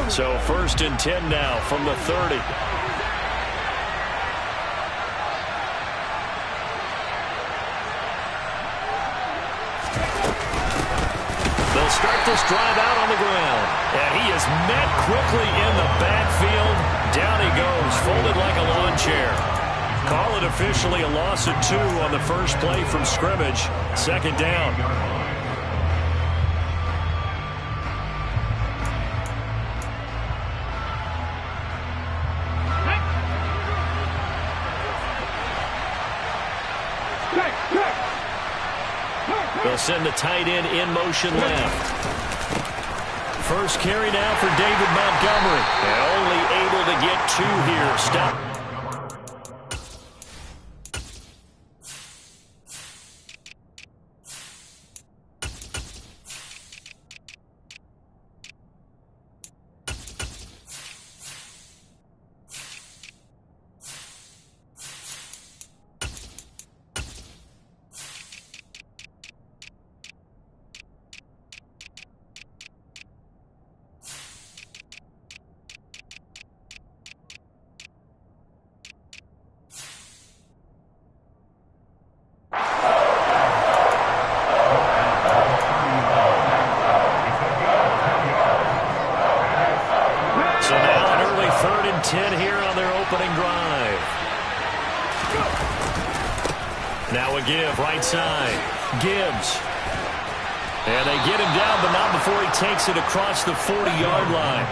So 1st and 10 now from the 30. They'll start this drive out on the ground. And he is met quickly in the backfield. Down he goes, folded like a lawn chair. Call it officially a loss of 2 on the first play from scrimmage. 2nd down. They'll send the tight end in motion left. First carry now for David Montgomery. And only able to get 2 here. Stop. Now a give, right side. Gibbs. And they get him down, but not before he takes it across the 40-yard line.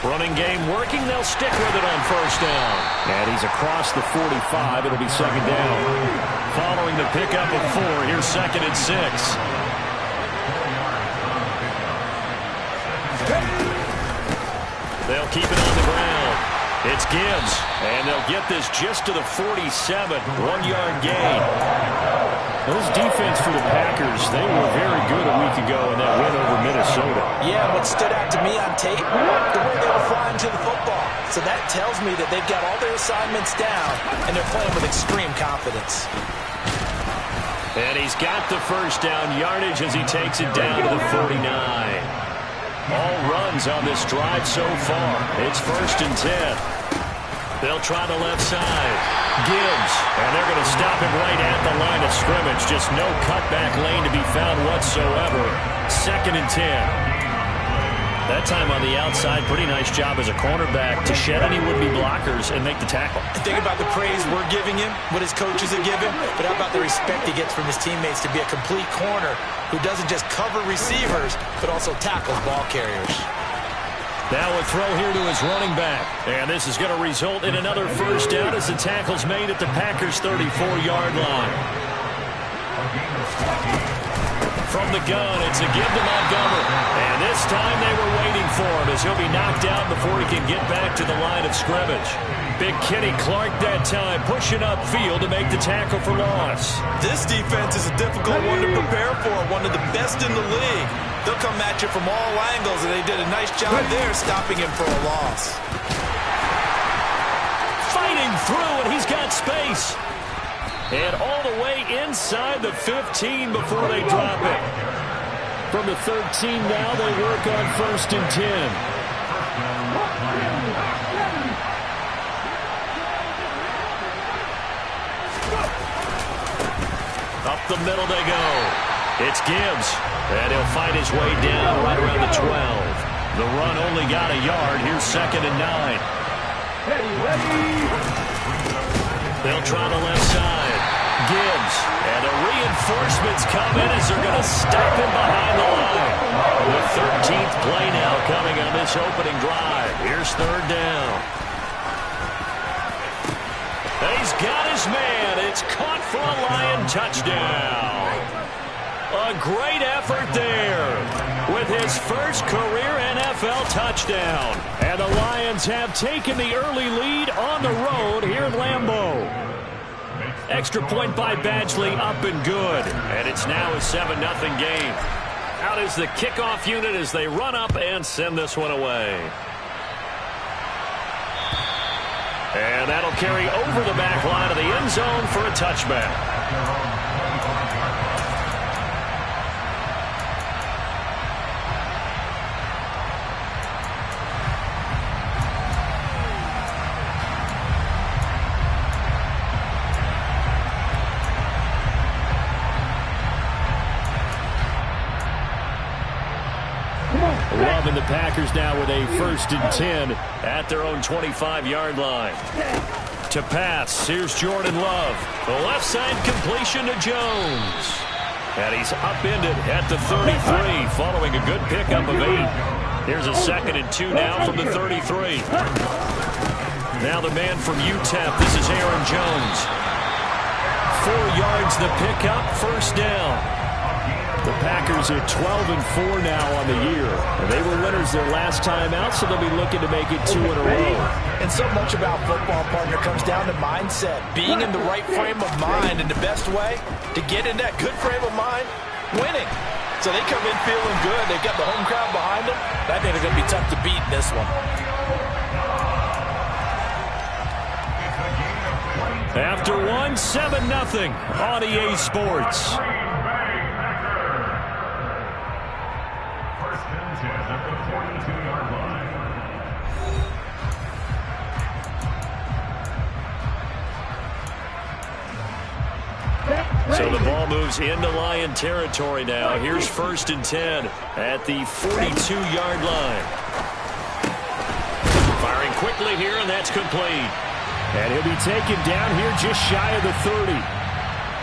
Running game working. They'll stick with it on 1st down. And he's across the 45. It'll be 2nd down. Following the pickup of 4, here's 2nd and 6. They'll keep it on the ground. It's Gibbs, and they'll get this just to the 47, 1-yard gain. Those defense for the Packers, they were very good a week ago in that win over Minnesota. Yeah, what stood out to me on tape, the way they were flying to the football. So that tells me that they've got all their assignments down, and they're playing with extreme confidence. And he's got the 1st down yardage as he takes it down to the 49. All runs on this drive so far. It's 1st and 10. They'll try the left side. Gibbs. And they're going to stop him right at the line of scrimmage. Just no cutback lane to be found whatsoever. 2nd and 10. That time on the outside, pretty nice job as a cornerback to shed any would-be blockers and make the tackle. Think about the praise we're giving him, what his coaches are giving, but how about the respect he gets from his teammates to be a complete corner who doesn't just cover receivers, but also tackles ball carriers. Now a throw here to his running back. And this is going to result in another 1st down as the tackle's made at the Packers' 34-yard line. From the gun, it's a give to Montgomery. And this time they were waiting for him as he'll be knocked out before he can get back to the line of scrimmage. Big Kenny Clark that time pushing upfield to make the tackle for loss. This defense is a difficult one to prepare for, one of the best in the league. They'll come at you from all angles, and they did a nice job there stopping him for a loss. Fighting through, and he's got space. And all the way inside the 15 before they drop it. From the 13 now, they work on 1st and 10. Up the middle they go. It's Gibbs. And he'll fight his way down right around the 12. The run only got a yard. Here's 2nd and 9. They'll try the left side. Gibbs. And the reinforcements come in as they're going to stop him behind the line. The 13th play now coming on this opening drive. Here's 3rd down. He's got his man. It's caught for a Lion touchdown. A great effort there with his first career NFL touchdown. And the Lions have taken the early lead on the road here in Lambeau. Extra point by Badgley, up and good. And it's now a 7-0 game. Out is the kickoff unit as they run up and send this one away. And that'll carry over the back line of the end zone for a touchback. Love and the Packers now with a 1st and 10 at their own 25-yard line. To pass, here's Jordan Love. The left side completion to Jones. And he's upended at the 33 following a good pickup of 8. Here's a 2nd and 2 now from the 33. Now the man from UTEP, this is Aaron Jones. 4 yards the pickup, 1st down. The Packers are 12-4 now on the year. They were winners their last time out, so they'll be looking to make it 2 in a row. And so much about football, partner, comes down to mindset. Being in the right frame of mind, and the best way to get in that good frame of mind, winning. So they come in feeling good. They've got the home crowd behind them. I think they're going to be tough to beat in this one. After 1, 7-0 on EA Sports. So the ball moves into Lion territory now. Here's 1st and 10 at the 42-yard line. Firing quickly here, and that's complete. And he'll be taken down here just shy of the 30.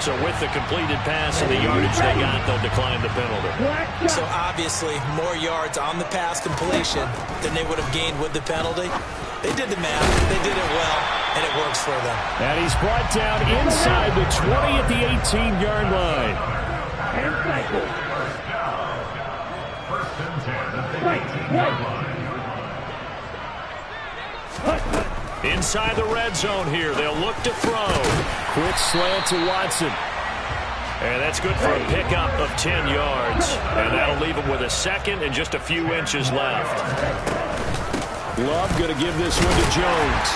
So with the completed pass and the yardage they got, they'll decline the penalty. So obviously, more yards on the pass completion than they would have gained with the penalty. They did the math. They did it well, and it works for them. And he's brought down inside the 20 at the 18-yard line. Inside the red zone here. They'll look to throw. Quick slant to Watson. And that's good for a pickup of 10 yards. And that'll leave him with a 2nd and just a few inches left. Love going to give this one to Jones.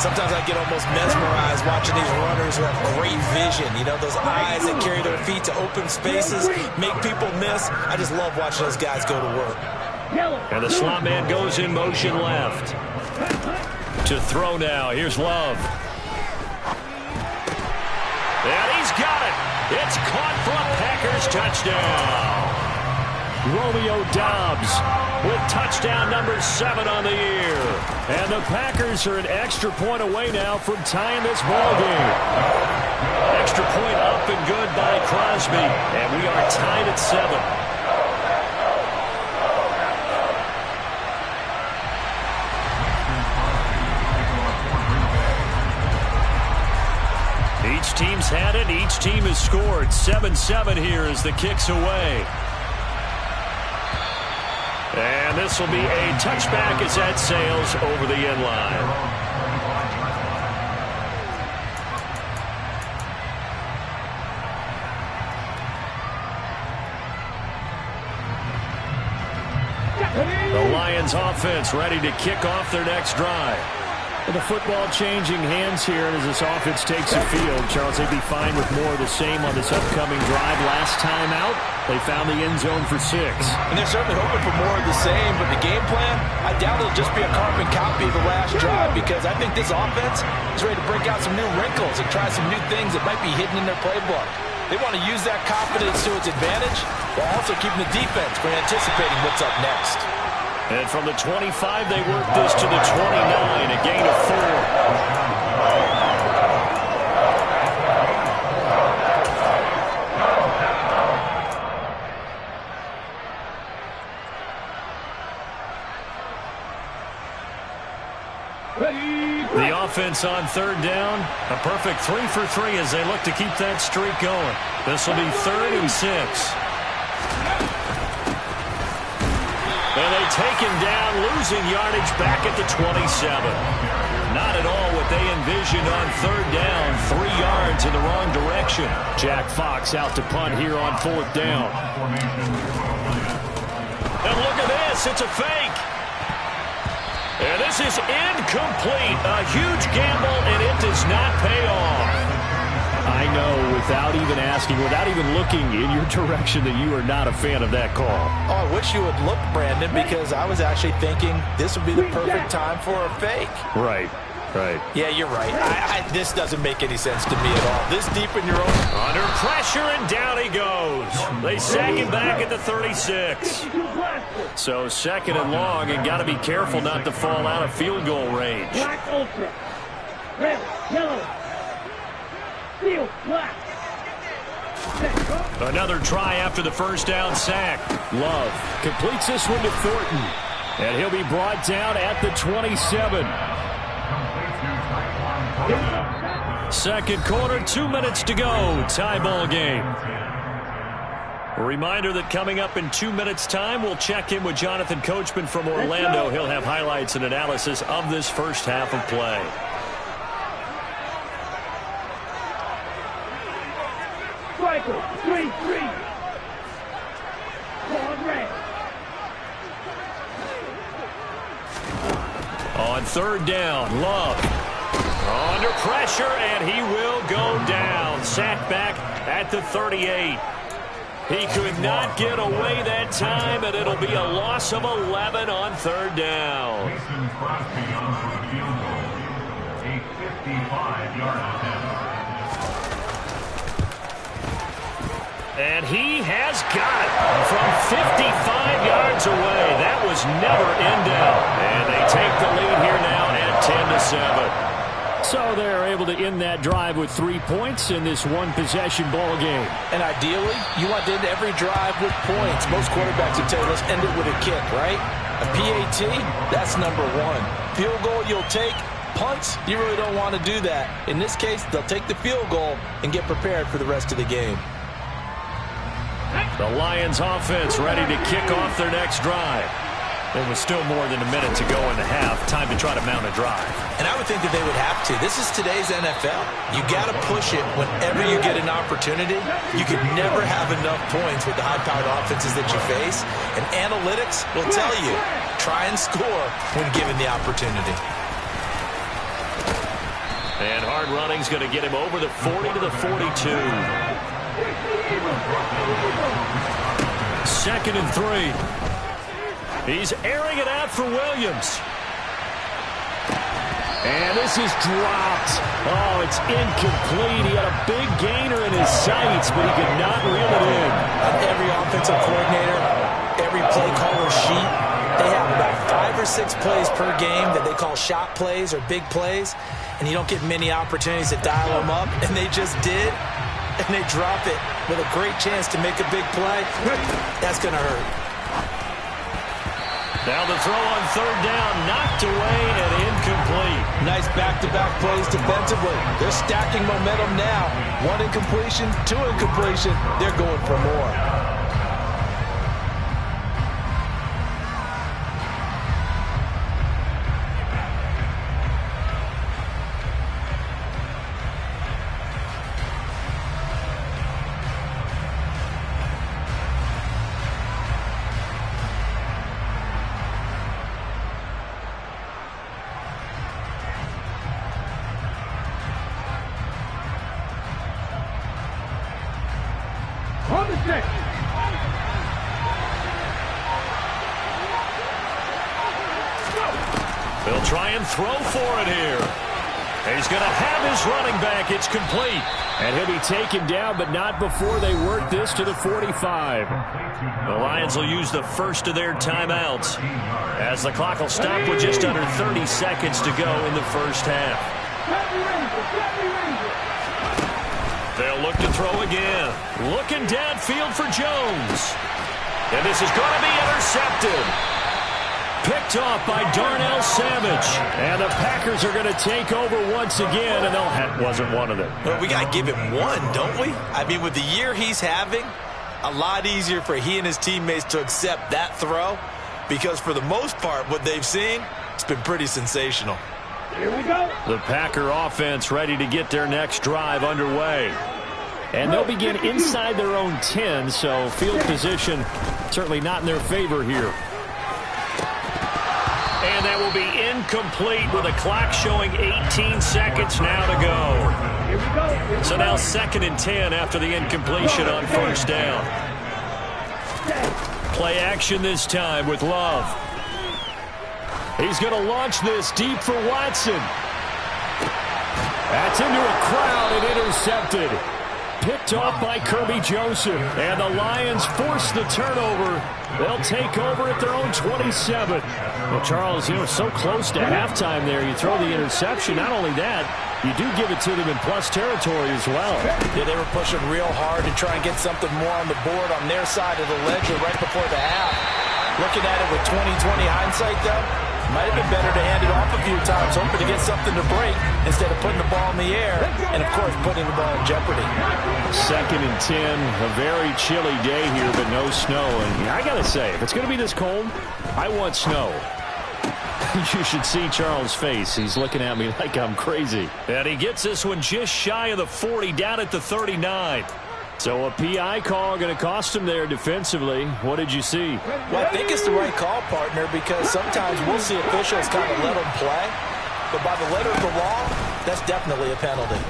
Sometimes I get almost mesmerized watching these runners who have great vision. You know, those eyes that carry their feet to open spaces, make people miss. I just love watching those guys go to work. And the slot man goes in motion left. To throw now. Here's Love. And he's got it. It's caught for a Packers touchdown. Romeo Doubs with touchdown number 7 on the year. And the Packers are an extra point away now from tying this ball game. Extra point up and good by Crosby. And we are tied at 7. Each team's had it. Each team has scored. 7-7 here as the kick's away. And this will be a touchback as that sails over the end line. The Lions offense ready to kick off their next drive. With the football changing hands here as this offense takes the field. Charles, they'd be fine with more of the same on this upcoming drive. Last time out, they found the end zone for 6. And they're certainly hoping for more of the same, but the game plan, I doubt it'll just be a carbon copy of the last drive because I think this offense is ready to break out some new wrinkles and try some new things that might be hidden in their playbook. They want to use that confidence to its advantage while also keeping the defense from anticipating what's up next. And from the 25, they work this to the 29, a gain of 4. The offense on 3rd down, a perfect 3 for 3 as they look to keep that streak going. This will be 3rd and 6. And they take him down, losing yardage back at the 27. Not at all what they envisioned on 3rd down. 3 yards in the wrong direction. Jack Fox out to punt here on 4th down. And look at this. It's a fake. And this is incomplete. A huge gamble, and it does not pay off. I know, without even asking, without even looking in your direction, that you are not a fan of that call. Oh, I wish you would look, Brandon, because I was actually thinking this would be the perfect time for a fake. Right. Yeah, you're right. This doesn't make any sense to me at all. This deep in your own... Under pressure, and down he goes. They sack him back at the 36. So second and long, and got to be careful not to fall out of field goal range. Black ultra. Red, yellow. Field, black. Another try after the first down sack. Love completes this one to Thornton. And he'll be brought down at the 27. Second quarter, 2 minutes to go. Tie ball game. A reminder that coming up in 2 minutes' time, we'll check in with Jonathan Coachman from Orlando. He'll have highlights and analysis of this first half of play. Striker, 3-3. Forward red. On third down, Love. Under pressure, and he will go down. Sacked back at the 38. He could not get away that time, and it'll be a loss of 11 on third down. And he has got it from 55 yards away. That was never in doubt. And they take the lead here now at 10-7. So they're able to end that drive with 3 points in this one-possession ball game. And ideally, you want to end every drive with points. Most quarterbacks would tell you, let's end it with a kick, right? A PAT, that's number one. Field goal you'll take. Punts, you really don't want to do that. In this case, they'll take the field goal and get prepared for the rest of the game. The Lions offense ready to kick off their next drive. There was still more than a minute to go in the half. Time to try to mount a drive. And I would think that they would have to. This is today's NFL. You got to push it whenever you get an opportunity. You could never have enough points with the high-powered offenses that you face. And analytics will tell you, try and score when given the opportunity. And hard running's going to get him over the 40 to the 42. Second and 3. He's airing it out for Williams. And this is dropped. Oh, it's incomplete. He had a big gainer in his sights, but he could not reel it in. Every offensive coordinator, every play caller sheet, they have about 5 or 6 plays per game that they call shot plays or big plays, and you don't get many opportunities to dial them up, and they just did, and they drop it with a great chance to make a big play. That's going to hurt. Now the throw on third down, knocked away and incomplete. Nice back-to-back plays defensively. They're stacking momentum now. 1 incompletion, 2 incompletion. They're going for more. They'll try and throw for it here. He's going to have his running back. It's complete. And he'll be taken down, but not before they work this to the 45. The Lions will use the first of their timeouts as the clock will stop with just under 30 seconds to go in the first half. They'll look to throw again. Looking downfield for Jones. And this is going to be intercepted. Picked off by Darnell Savage. And the Packers are going to take over once again, and that wasn't one of them. Well, we got to give him one, don't we? I mean, with the year he's having, a lot easier for he and his teammates to accept that throw, because for the most part, what they've seen, it's been pretty sensational. Here we go. The Packer offense ready to get their next drive underway. And they'll begin inside their own 10, so field position certainly not in their favor here. And that will be incomplete with a clock showing 18 seconds now to go. Here we go. So now 2nd and 10 after the incompletion on 1st down. Play action this time with Love. He's going to launch this deep for Watson. That's into a crowd and intercepted. Picked off by Kirby Joseph. And the Lions force the turnover. They'll take over at their own 27. Well, Charles, so close to halftime there. You throw the interception. Not only that, you do give it to them in plus territory as well. Yeah, they were pushing real hard to try and get something more on the board on their side of the ledger right before the half. Looking at it with 20/20 hindsight, though, might have been better to hand it off a few times, hoping to get something to break instead of putting the ball in the air and, of course, putting the ball in jeopardy. 2nd and 10, a very chilly day here, but no snow. And I got to say, if it's going to be this cold, I want snow. You should see Charles' face. He's looking at me like I'm crazy. And he gets this one just shy of the 40, down at the 39. So a PI call going to cost him there defensively. What did you see? Well, I think it's the right call, partner, because sometimes we'll see officials kind of let them play. But by the letter of the law, that's definitely a penalty.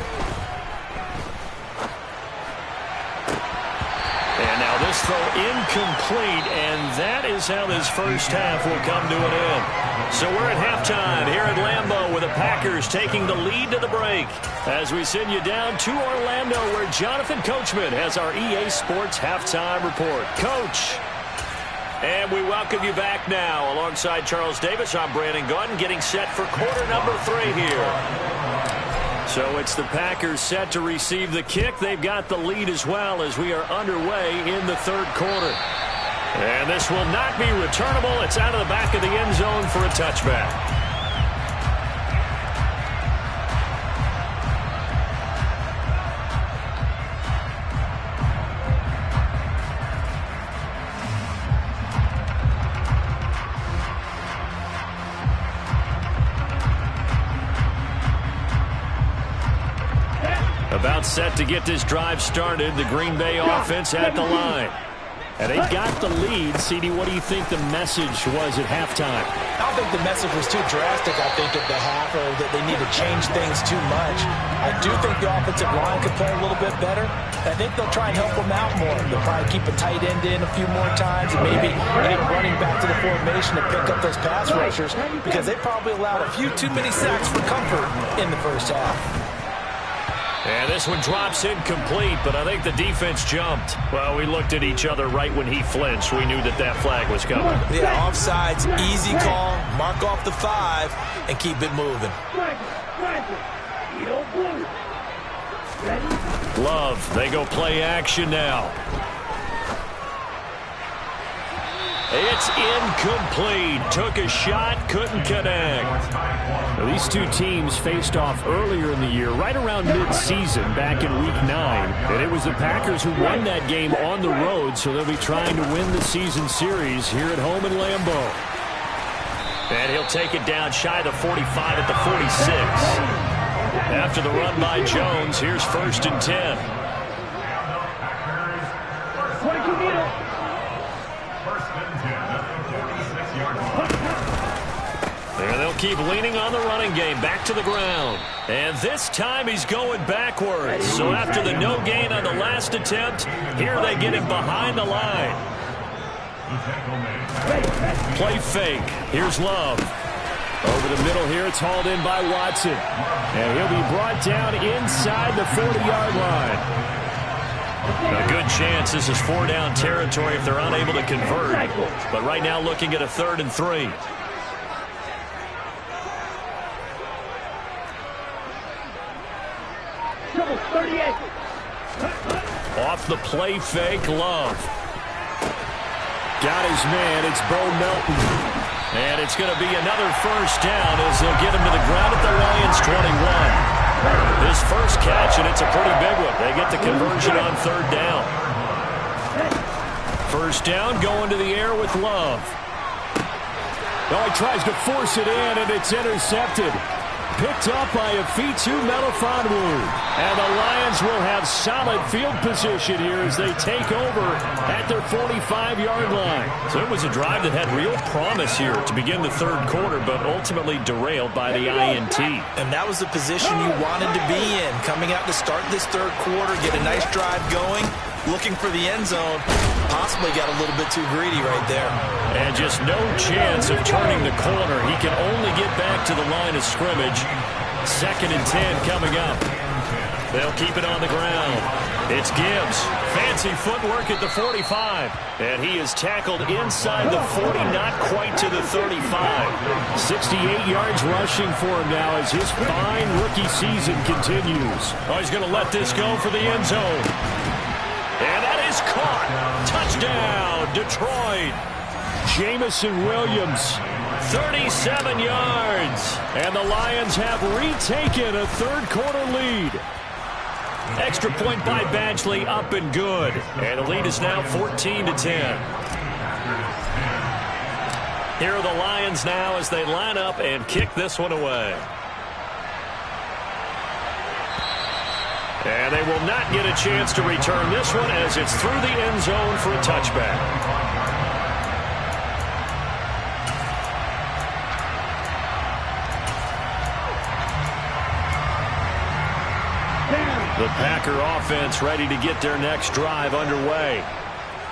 And now this throw incomplete, and that is how this first half will come to an end. So we're at halftime here at Lambeau with the Packers taking the lead to the break as we send you down to Orlando where Jonathan Coachman has our EA Sports halftime report. Coach. And we welcome you back now alongside Charles Davis. I'm Brandon Gunn getting set for quarter number 3 here. So it's the Packers set to receive the kick. They've got the lead as well as we are underway in the 3rd quarter. And this will not be returnable. It's out of the back of the end zone for a touchback. About set to get this drive started. The Green Bay offense at the line. And they got the lead. CD, what do you think the message was at halftime? I don't think the message was too drastic, I think, at the half, or that they need to change things too much. I do think the offensive line could play a little bit better. I think they'll try and help them out more. They'll probably keep a tight end in a few more times and maybe get running back to the formation to pick up those pass rushers because they probably allowed a few too many sacks for comfort in the first half. And this one drops incomplete, but I think the defense jumped. Well, we looked at each other right when he flinched. We knew that that flag was coming. Yeah, offsides, easy call, mark off the 5, and keep it moving. Love, they go play action now. It's incomplete. Took a shot, couldn't connect. Now, these two teams faced off earlier in the year, right around mid-season, back in Week 9. And it was the Packers who won that game on the road, so they'll be trying to win the season series here at home in Lambeau. And he'll take it down shy of the 45 at the 46. After the run by Jones, here's 1st and 10. And they'll keep leaning on the running game. Back to the ground. And this time he's going backwards. So after the no gain on the last attempt, here they get him behind the line. Play fake. Here's Love. Over the middle here, it's hauled in by Watson. And he'll be brought down inside the 40-yard line. A good chance this is 4-down territory if they're unable to convert. But right now looking at a 3rd and 3. Off the play fake, Love. Got his man, it's Bo Melton. And it's going to be another 1st down as they'll get him to the ground at the Lions 21. His first catch, and it's a pretty big one. They get the conversion on 3rd down. 1st down, going to the air with Love. Oh, he tries to force it in, and it's intercepted. picked up by a Fitu Melifonwu. And the Lions will have solid field position here as they take over at their 45-yard line. So it was a drive that had real promise here to begin the third quarter, but ultimately derailed by the INT. And that was the position you wanted to be in. Coming out to start this third quarter, get a nice drive going, looking for the end zone. Possibly got a little bit too greedy right there. And just no chance of turning the corner. He can only get back to the line of scrimmage. 2nd and 10 coming up. They'll keep it on the ground. It's Gibbs. Fancy footwork at the 45. And he is tackled inside the 40, not quite to the 35. 68 yards rushing for him now as his fine rookie season continues. Oh, he's going to let this go for the end zone. And that is caught. Touchdown, Detroit. Jamison Williams. 37 yards. And the Lions have retaken a third-quarter lead. Extra point by Badgley, up and good. And the lead is now 14-10. Here are the Lions now as they line up and kick this one away. And they will not get a chance to return this one as it's through the end zone for a touchback. The Packer offense ready to get their next drive underway.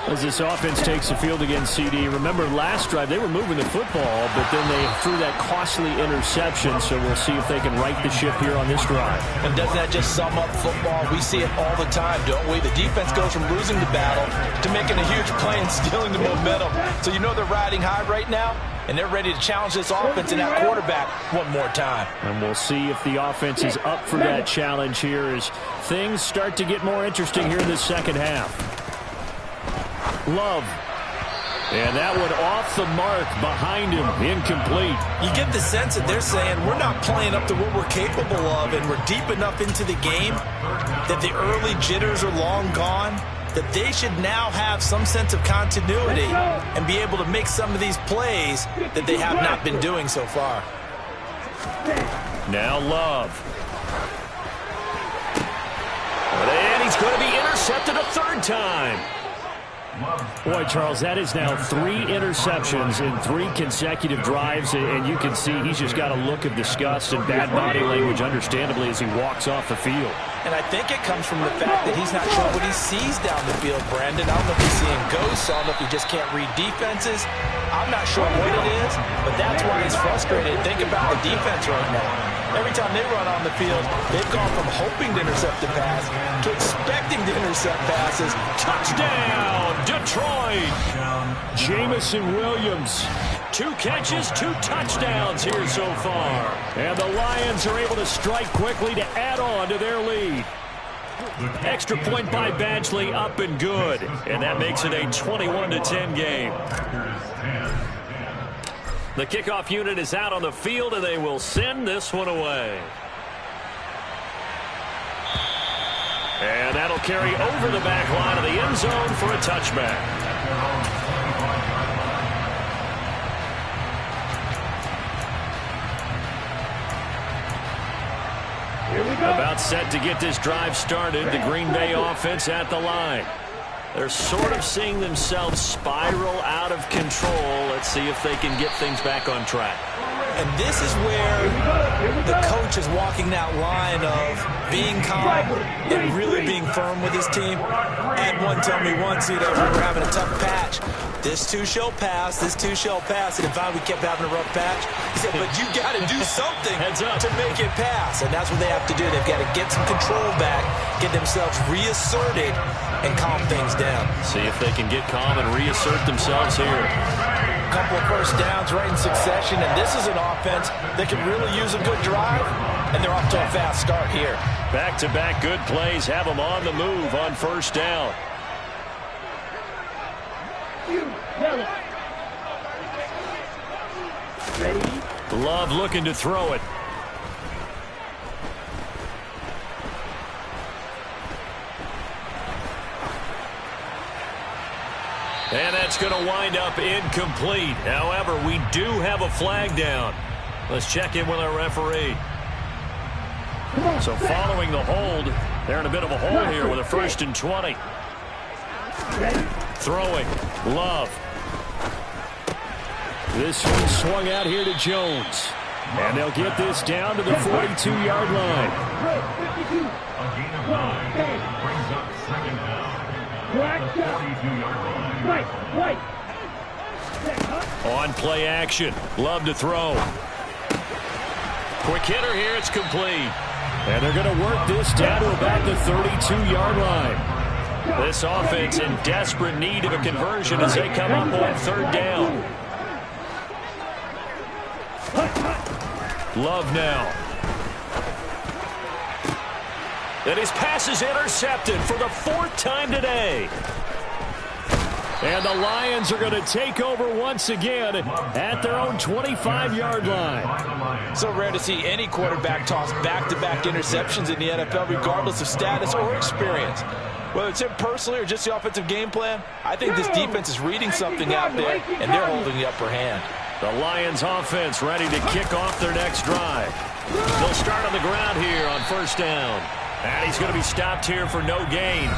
As this offense takes the field against CD, remember last drive they were moving the football, but then they threw that costly interception, so we'll see if they can right the ship here on this drive. And doesn't that just sum up football? We see it all the time, don't we? The defense goes from losing the battle to making a huge play and stealing the momentum. So you know they're riding high right now, and they're ready to challenge this offense and that quarterback one more time. And we'll see if the offense is up for that challenge here as things start to get more interesting here in the second half. Love. And that one off the mark behind him, incomplete. You get the sense that they're saying we're not playing up to what we're capable of, and we're deep enough into the game that the early jitters are long gone, that they should now have some sense of continuity and be able to make some of these plays that they have not been doing so far. Now Love. And he's going to be intercepted a third time. Boy, Charles, that is now 3 interceptions in 3 consecutive drives, and you can see he's just got a look of disgust and bad body language, understandably, as he walks off the field. And I think it comes from the fact that he's not sure what he sees down the field, Brandon. I don't know if he's seeing ghosts. I don't know if he just can't read defenses. I'm not sure what it is, but that's why he's frustrated. Think about the defense right now. Every time they run on the field, they've gone from hoping to intercept the pass to expecting to intercept passes. Touchdown, Detroit! Jamison Williams. 2 catches, 2 touchdowns here so far. And the Lions are able to strike quickly to add on to their lead. Extra point by Badgley, up and good. And that makes it a 21-10 game. The kickoff unit is out on the field, and they will send this one away. And that'll carry over the back line of the end zone for a touchback. About set to get this drive started. The Green Bay offense at the line. They're sort of seeing themselves spiral out of control. Let's see if they can get things back on track. And this is where the coach is walking that line of being calm and really being firm with his team. I had one tell me once, we were having a tough patch. This too shall pass, this too shall pass. And if we kept having a rough patch, he said, but you got to do something to make it pass. And that's what they have to do. They've got to get some control back, get themselves reasserted, and calm things down. See if they can get calm and reassert themselves here. A couple of first downs right in succession, and this is an offense that can really use a good drive, and they're off to a fast start here. Back-to-back good plays have them on the move on first down. Love looking to throw it. And that's going to wind up incomplete. However, we do have a flag down. Let's check in with our referee. So following the hold, they're in a bit of a hole here with a 1st and 20. Throwing. Love. This one swung out here to Jones. And they'll get this down to the 42-yard line. A gain of 9 brings up 2nd down. The 42-yard line. On play action. Love to throw. Quick hitter here. It's complete. And they're going to work this down to about the 32-yard line. This offense in desperate need of a conversion as they come up on 3rd down. Love now. And his pass is intercepted for the 4th time today. And the Lions are going to take over once again at their own 25-yard line. So rare to see any quarterback toss back-to-back interceptions in the NFL, regardless of status or experience. Whether it's him personally or just the offensive game plan, I think this defense is reading something out there, and they're holding the upper hand. The Lions offense ready to kick off their next drive. They'll start on the ground here on 1st down. And he's going to be stopped here for no gain.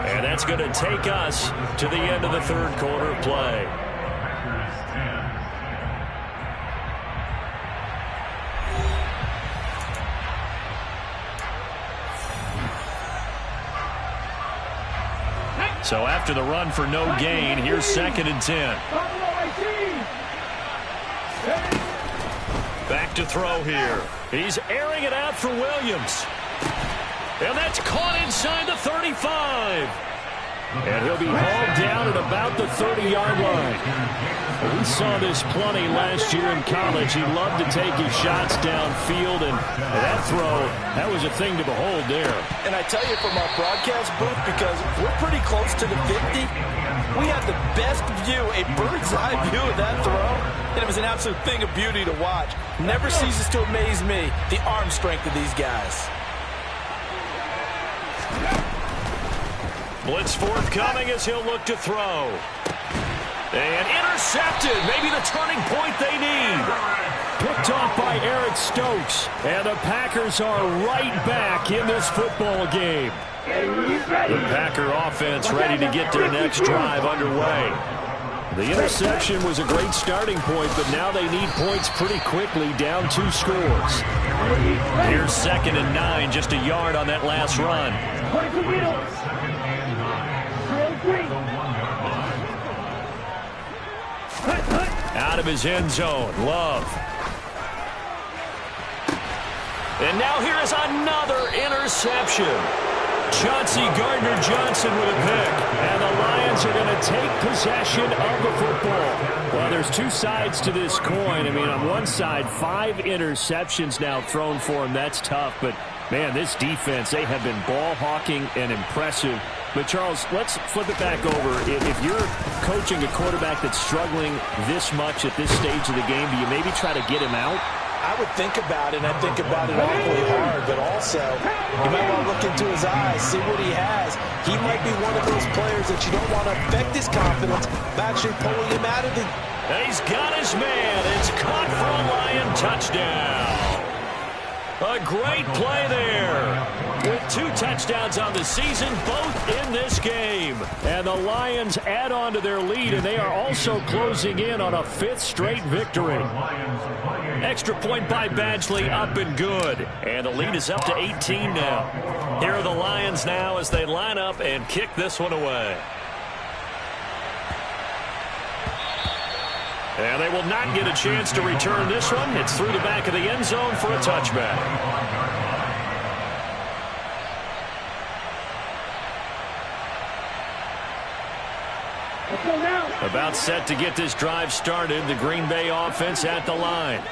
And that's going to take us to the end of the 3rd quarter of play. So after the run for no gain, here's 2nd and 10. Back to throw here. He's airing it out for Williams. And that's caught inside the 35. And he'll be hauled down at about the 30-yard line. We saw this plenty last year in college. He loved to take his shots downfield, and that throw, that was a thing to behold there. And I tell you from our broadcast booth, because we're pretty close to the 50, we had the best view, a bird's-eye view of that throw, and it was an absolute thing of beauty to watch. Never ceases to amaze me, the arm strength of these guys. Blitz forthcoming as he'll look to throw. And intercepted. Maybe the turning point they need. Picked off by Eric Stokes. And the Packers are right back in this football game. The Packer offense ready to get their next drive underway. The interception was a great starting point, but now they need points pretty quickly, down 2 scores. Here's 2nd and 9, just a yard on that last run. Out of his end zone, Love. And now here is another interception. Chauncey Gardner-Johnson with a pick. And the Lions are going to take possession of the football. Well, there's 2 sides to this coin. I mean, on one side, 5 interceptions now thrown for him. That's tough. But, man, this defense, they have been ball hawking and impressive. But, Charles, let's flip it back over. If you're coaching a quarterback that's struggling this much at this stage of the game, do you maybe try to get him out? I would think about it, and I think about it awfully hard, but also you might want to look into his eyes, see what he has. He might be one of those players that you don't want to affect his confidence by actually pulling him out of the... He's got his man. It's caught for a Lion touchdown. A great play there. With 2 touchdowns on the season, both in this game. And the Lions add on to their lead, and they are also closing in on a 5th straight victory. Extra point by Badgley, up and good. And the lead is up to 18 now. Here are the Lions now as they line up and kick this one away. And they will not get a chance to return this one. It's through the back of the end zone for a touchback. About set to get this drive started. The Green Bay offense at the line.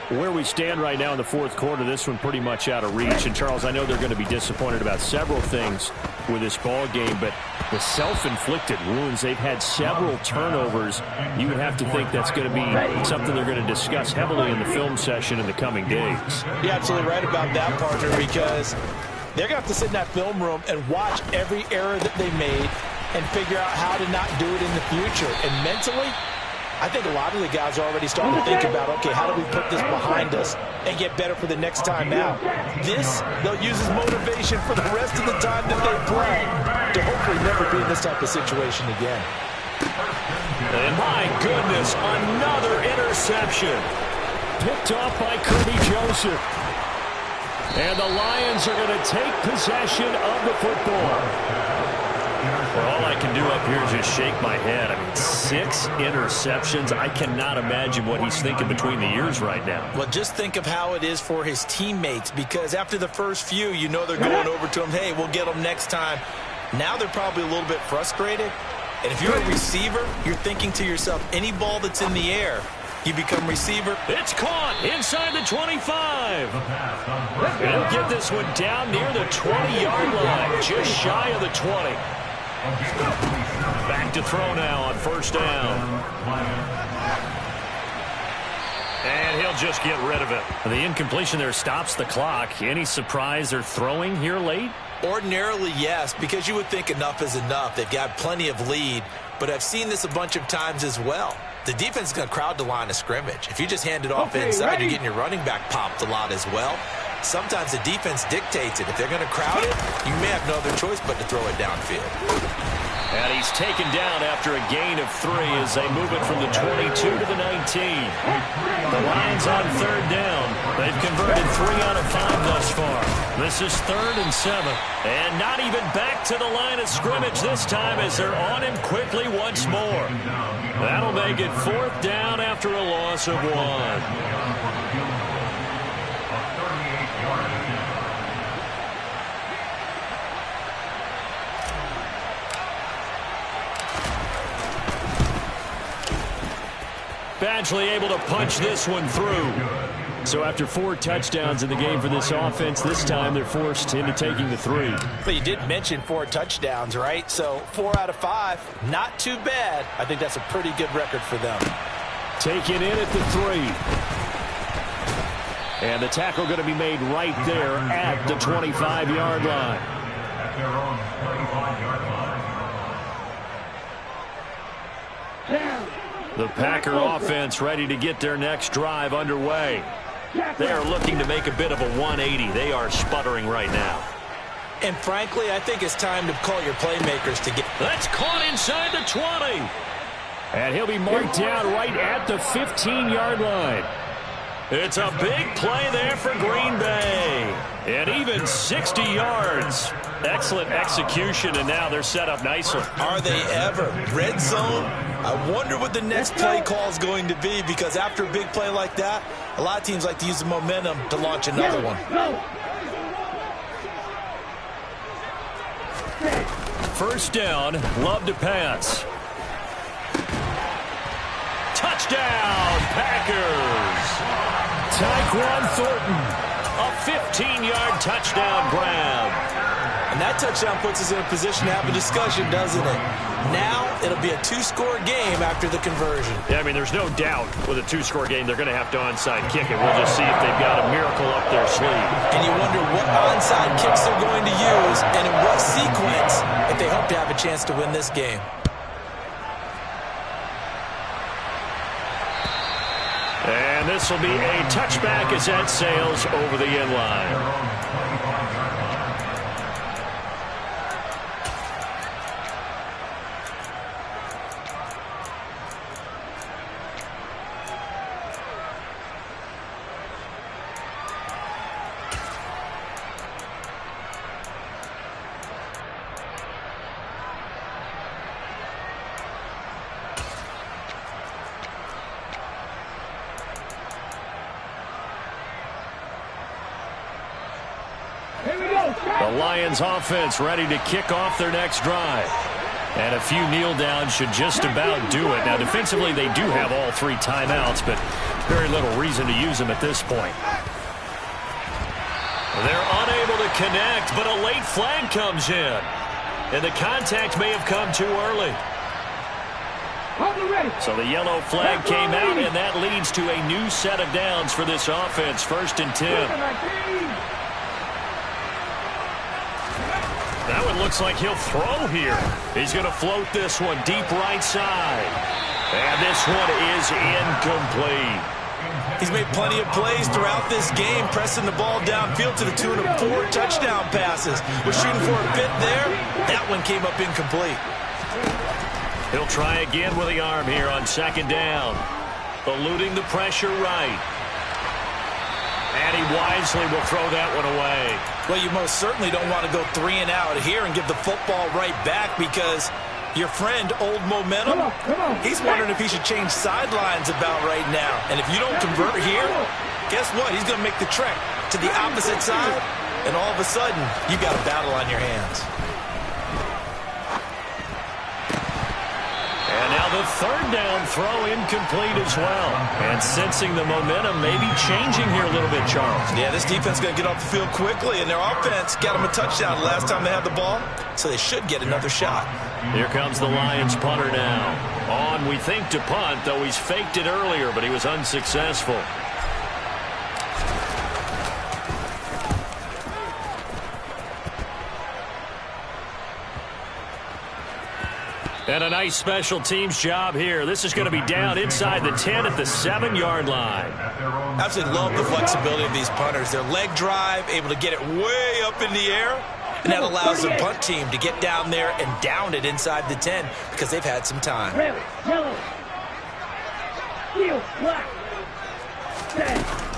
Where we stand right now in the 4th quarter, this one pretty much out of reach. And, Charles, I know they're going to be disappointed about several things with this ball game, but the self-inflicted wounds, they've had several turnovers. You would have to think that's going to be something they're going to discuss heavily in the film session in the coming days. You're absolutely right about that, partner, because they're going to have to sit in that film room and watch every error that they made and figure out how to not do it in the future. And mentally, I think a lot of the guys are already starting to think about, okay, how do we put this behind us and get better for the next time out? This, they'll use as motivation for the rest of the time that they play to hopefully never be in this type of situation again. And my goodness, another interception. Picked off by Kirby Joseph. And the Lions are going to take possession of the football. Well, all I can do up here is just shake my head. I mean, 6 interceptions. I cannot imagine what he's thinking between the ears right now. Well, just think of how it is for his teammates, because after the first few, you know they're going over to him, hey, we'll get them next time. Now they're probably a little bit frustrated. And if you're a receiver, you're thinking to yourself, any ball that's in the air, you become receiver. It's caught inside the 25. He'll get this one down near the 20-yard line, just shy of the 20. Back to throw now on first down. And he'll just get rid of it. The incompletion there stops the clock. Any surprise they're throwing here late? Ordinarily, yes, because you would think enough is enough. They've got plenty of lead, but I've seen this a bunch of times as well. The defense is going to crowd the line of scrimmage. If you just hand it off inside, you're getting your running back popped a lot as well. Sometimes the defense dictates it. If they're going to crowd it, you may have no other choice but to throw it downfield. And he's taken down after a gain of 3 as they move it from the 22 to the 19. The Lions on third down. They've converted 3 out of 5 thus far. This is 3rd and 7. And not even back to the line of scrimmage this time as they're on him quickly once more. That'll make it 4th down after a loss of 1. Badgley able to punch this one through. So after 4 touchdowns in the game for this offense, this time they're forced into taking the 3. But you did mention 4 touchdowns, right? So 4 out of 5, not too bad. I think that's a pretty good record for them. Taken in at the 3. And the tackle going to be made right there at the 25-yard line. At their own 25-yard line. The Packer offense ready to get their next drive underway. They are looking to make a bit of a 180. They are sputtering right now. And frankly, I think it's time to call your playmakers to get... That's caught inside the 20. And he'll be marked down right at the 15-yard line. It's a big play there for Green Bay. And even 60 yards. Excellent execution, and now they're set up nicely. Are they ever? Red zone? I wonder what the next play call is going to be, because after a big play like that, a lot of teams like to use the momentum to launch another one. First down, Love to pass. Touchdown, Packers! Tyquan Thornton, a 15-yard touchdown grab. And that touchdown puts us in a position to have a discussion, doesn't it? Now it'll be a 2-score game after the conversion. Yeah, I mean, there's no doubt with a 2-score game they're going to have to onside kick it. We'll just see if they've got a miracle up their sleeve. And you wonder what onside kicks they're going to use and in what sequence if they hope to have a chance to win this game. And this will be a touchback as that sails over the end line. The Lions offense ready to kick off their next drive. And a few kneel downs should just about do it. Now, defensively, they do have all 3 timeouts, but very little reason to use them at this point. They're unable to connect, but a late flag comes in. And the contact may have come too early. So the yellow flag came out, and that leads to a new set of downs for this offense. 1st and 10. That one looks like he'll throw here. He's going to float this one deep right side. And this one is incomplete. He's made plenty of plays throughout this game, pressing the ball downfield to the tune of 4 touchdown passes. We're shooting for a bit there. That one came up incomplete. He'll try again with the arm here on second down. Eluding the pressure right. And he wisely will throw that one away. Well, you most certainly don't want to go 3 and out here and give the football right back because your friend, Old Momentum, he's wondering if he should change sidelines about right now. And if you don't convert here, guess what? He's going to make the trek to the opposite side, and all of a sudden, you've got a battle on your hands. And now the third down throw incomplete as well. And sensing the momentum maybe changing here a little bit, Charles. Yeah, this defense is going to get off the field quickly, and their offense got them a touchdown the last time they had the ball, so they should get another shot. Here comes the Lions punter now. On, we think, to punt, though he's faked it earlier, but he was unsuccessful. And a nice special teams job here. This is going to be down inside the 10 at the 7-yard line. Absolutely love the flexibility of these punters. Their leg drive, able to get it way up in the air, and that allows the punt team to get down there and down it inside the 10 because they've had some time. Red, yellow, steel, black,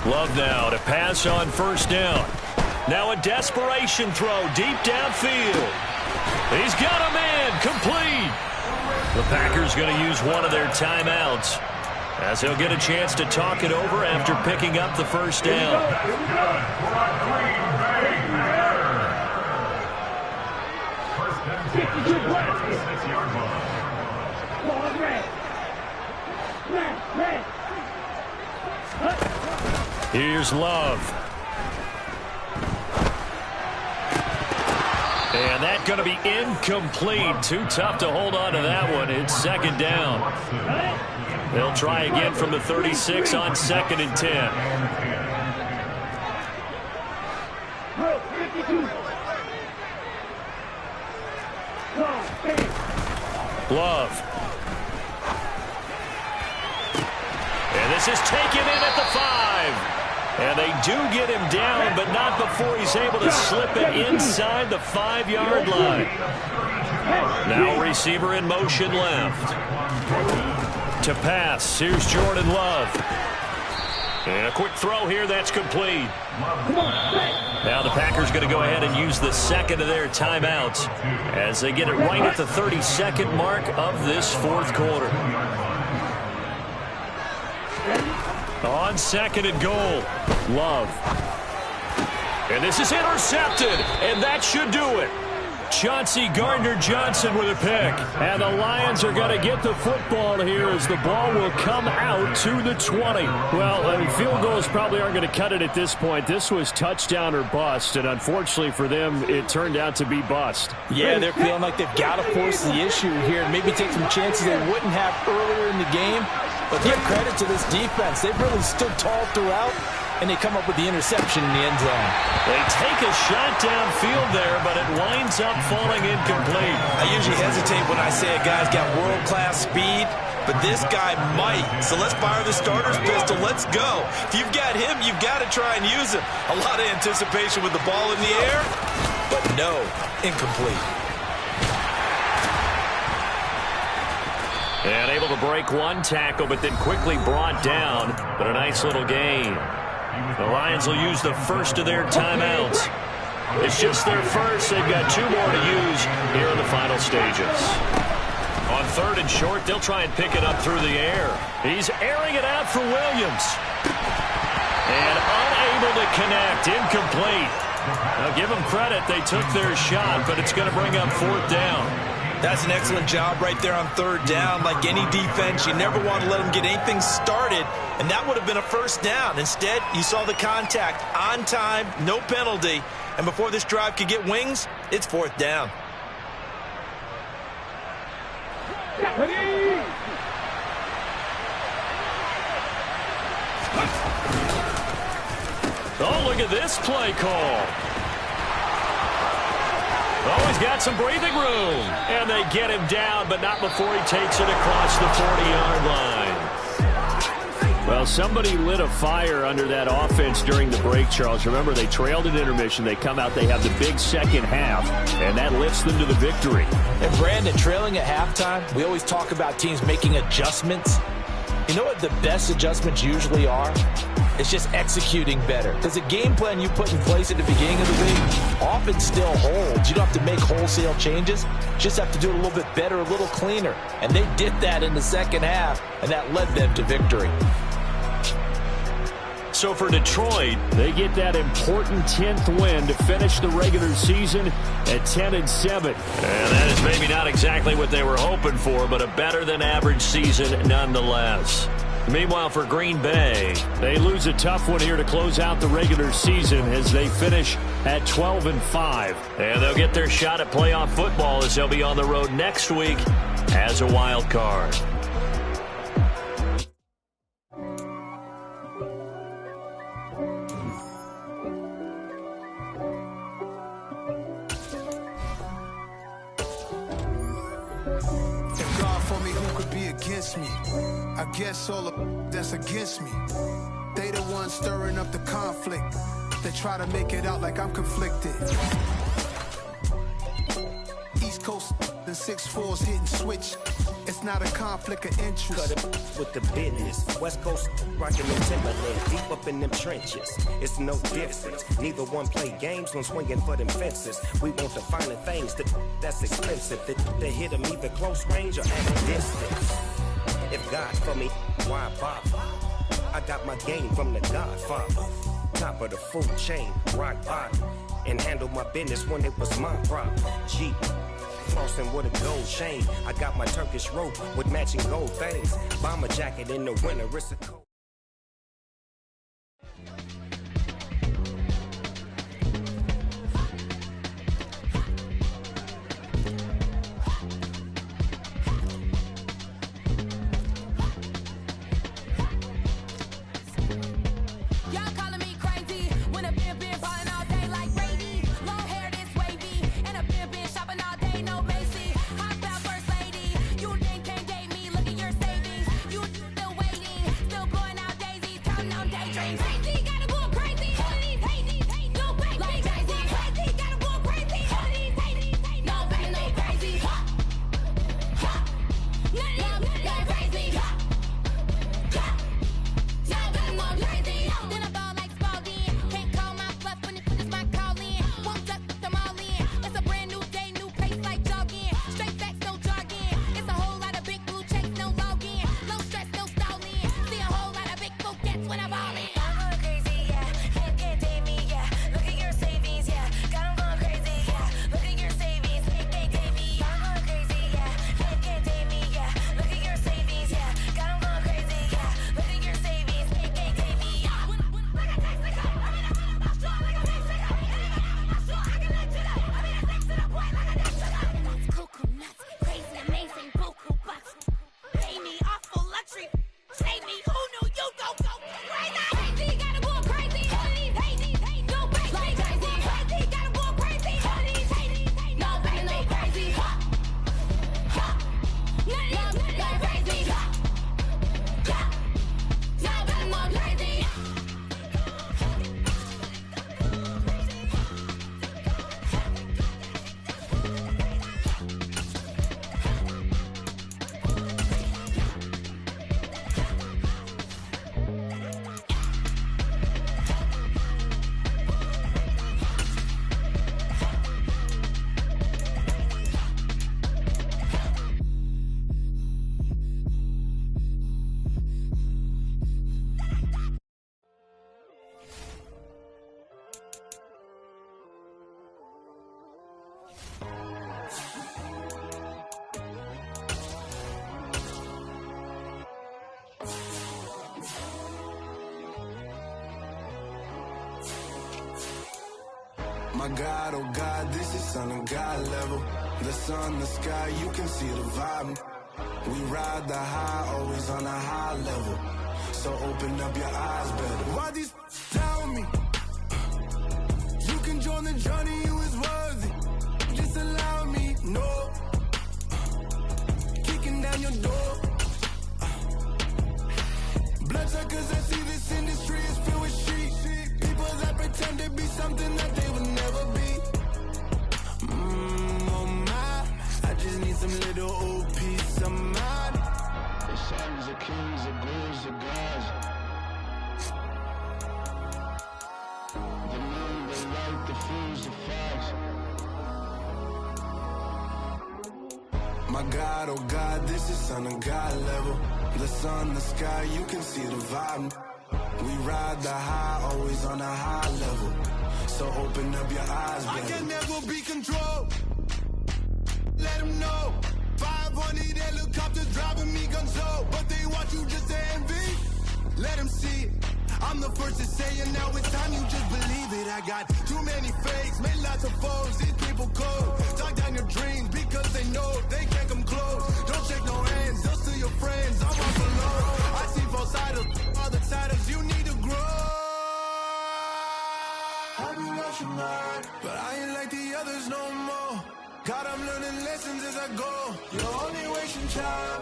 Love now to pass on first down. Now a desperation throw deep downfield. He's got a man complete. The Packers going to use one of their timeouts as he'll get a chance to talk it over after picking up the first down. Here's Love. And that's going to be incomplete. Too tough to hold on to that one. It's second down. They'll try again from the 36 on second and 10. Love. And this is taken in at the 5. And they do get him down, but not before he's able to slip it inside the 5-yard line. Now receiver in motion left. To pass, here's Jordan Love. And a quick throw here, that's complete. Now the Packers going to go ahead and use the second of their timeouts as they get it right at the 32nd mark of this fourth quarter. On second and goal, Love. And this is intercepted, and that should do it. Chauncey Gardner-Johnson with a pick. And the Lions are going to get the football here as the ball will come out to the 20. Well, field goals probably aren't going to cut it at this point. This was touchdown or bust, and unfortunately for them, it turned out to be bust. Yeah, they're feeling like they've got to force the issue here and maybe take some chances they wouldn't have earlier in the game. But give credit to this defense. They've really stood tall throughout, and they come up with the interception in the end zone. They take a shot downfield there, but it winds up falling incomplete. I usually hesitate when I say a guy's got world-class speed, but this guy might. So let's fire the starter's pistol. Let's go. If you've got him, you've got to try and use him. A lot of anticipation with the ball in the air, but no, incomplete. And able to break one tackle, but then quickly brought down. But a nice little gain. The Lions will use the first of their timeouts. It's just their first. They've got 2 more to use here in the final stages. On third and short, they'll try and pick it up through the air. He's airing it out for Williams. And unable to connect. Incomplete. Now give them credit. They took their shot, but it's going to bring up fourth down. That's an excellent job right there on third down. Like any defense, you never want to let them get anything started, and that would have been a first down. Instead, you saw the contact on time, no penalty, and before this drive could get wings, it's fourth down. Oh, look at this play call. Oh, he's got some breathing room. And they get him down, but not before he takes it across the 40-yard line. Well, somebody lit a fire under that offense during the break, Charles. Remember, they trailed at intermission. They come out, they have the big second half, and that lifts them to the victory. And, Brandon, trailing at halftime, we always talk about teams making adjustments. You know what the best adjustments usually are? It's just executing better. Because the game plan you put in place at the beginning of the week often still holds. You don't have to make wholesale changes. You just have to do it a little bit better, a little cleaner. And they did that in the second half, and that led them to victory. So for Detroit, they get that important 10th win to finish the regular season at 10-7. And that is maybe not exactly what they were hoping for, but a better-than-average season nonetheless. Meanwhile, for Green Bay, they lose a tough one here to close out the regular season as they finish at 12-5. And they'll get their shot at playoff football as they'll be on the road next week as a wild card. Me. I guess all of that's against me. They the ones stirring up the conflict. They try to make it out like I'm conflicted. East Coast and 6'4's hitting switch. It's not a conflict of interest. Cut it with the business. West Coast rocking them Timberland, deep up in them trenches. It's no difference. Neither one play games when swinging for them fences. We want the finer things that's expensive. That hit them either close range or at a distance. If God for me, why bother? I got my game from the Godfather. Top of the food chain, rock bottom. And handle my business when it was my problem. Jeep, flossing with a gold chain. I got my Turkish rope with matching gold things. Bomber jacket in the winter, it's a cold. My God, oh God, this is son of God level. The sun, the sky, you can see the vibe. We ride the high, always on a high level. So open up your eyes better. Why these tell me? You can join the journey, you is worthy. Just a something that they would never be. Oh my, I just need some little old peace of mind. The sons of kings, the gurus, the gods. The moon, the light, the fools, the fogs. My God, oh God, this is son of God level. The sun, the sky, you can see the vibe. We ride the high, always on a high level. So open up your eyes, baby. I can never be controlled. Let them know. 500 helicopters driving me gonzo. But they want you just to envy. Let them see it. I'm the first to say it, now it's time you just believe it. I got too many fakes, made lots of foes. These people cold. Talk down your dreams because they know they can't come close. Don't shake no hands, just to your friends. I'm off alone. I see both sides of other titles. You need to grow. Have you lost your mind? But I ain't like the others no more. God, I'm learning lessons as I go. You're only wasting time.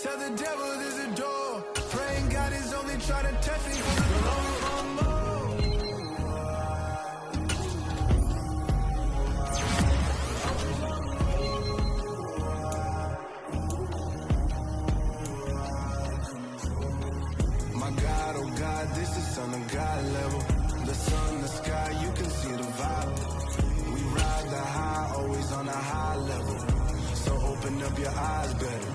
Tell the devil there's a door. Praying God is only trying to test me for the long. My God, oh God, this is son of God level. The sun, the sky, you can see the vibe. We ride the high, always on a high level. So open up your eyes, better.